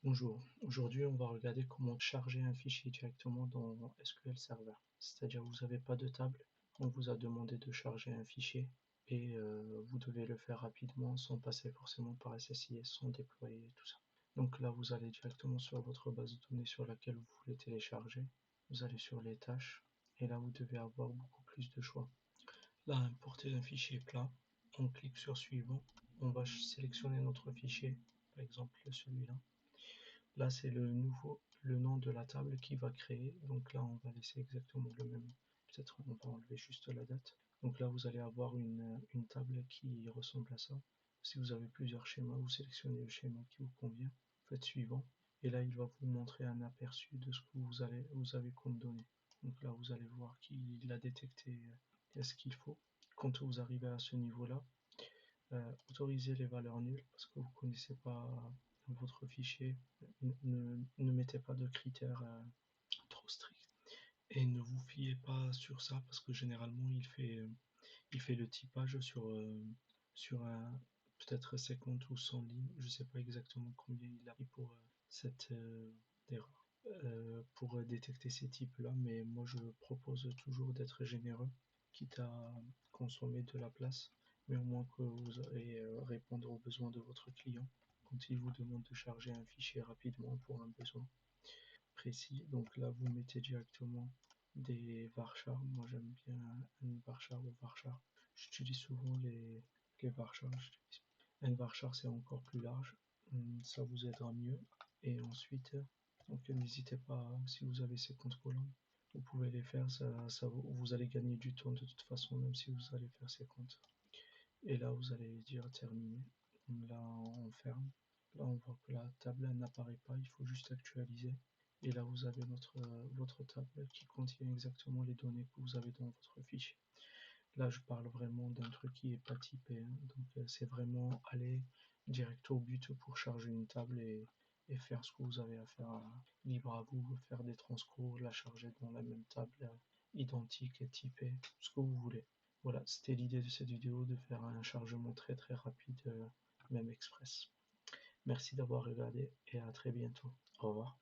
Bonjour, aujourd'hui on va regarder comment charger un fichier directement dans SQL Server. C'est-à-dire vous n'avez pas de table, on vous a demandé de charger un fichier et vous devez le faire rapidement sans passer forcément par SSIS, sans déployer tout ça. Donc là vous allez directement sur votre base de données sur laquelle vous voulez télécharger, vous allez sur les tâches et là vous devez avoir beaucoup plus de choix. Là importer un fichier plat, on clique sur suivant, on va sélectionner notre fichier, par exemple celui-là. Là, c'est le nom de la table qui va créer. Donc là, on va laisser exactement le même. Peut-être on va enlever juste la date. Donc là, vous allez avoir une table qui ressemble à ça. Si vous avez plusieurs schémas, vous sélectionnez le schéma qui vous convient. Faites suivant. Et là, il va vous montrer un aperçu de ce que vous avez comme données. Donc là, vous allez voir qu'il a détecté ce qu'il faut. Quand vous arrivez à ce niveau-là, autorisez les valeurs nulles parce que vous ne connaissez pas votre fichier. Ne mettez pas de critères trop stricts. Et ne vous fiez pas sur ça parce que généralement il fait le typage sur peut-être 50 ou 100 lignes. Je ne sais pas exactement combien il a pris pour cette erreur. Pour détecter ces types-là, mais moi je propose toujours d'être généreux, quitte à consommer de la place, mais au moins que vous allez répondre aux besoins de votre client quand il vous demande de charger un fichier rapidement pour un besoin précis. Donc là, vous mettez directement des varchars. Moi, j'aime bien un varchar ou varchar. J'utilise souvent les varchars. Un varchar, c'est encore plus large. Ça vous aidera mieux. Et ensuite, donc n'hésitez pas, si vous avez 50 colonnes, vous pouvez les faire. Vous allez gagner du temps de toute façon, même si vous allez faire 50. Et là, vous allez dire terminé. Là, on ferme. Là, on voit que la table n'apparaît pas. Il faut juste actualiser. Et là, vous avez votre table qui contient exactement les données que vous avez dans votre fichier. Là, je parle vraiment d'un truc qui n'est pas typé, hein. Donc, c'est vraiment aller direct au but pour charger une table et faire ce que vous avez à faire. Libre à vous, faire des transcours, la charger dans la même table identique et typée, ce que vous voulez. Voilà, c'était l'idée de cette vidéo, de faire un chargement très très rapide, même express. Merci d'avoir regardé et à très bientôt. Au revoir.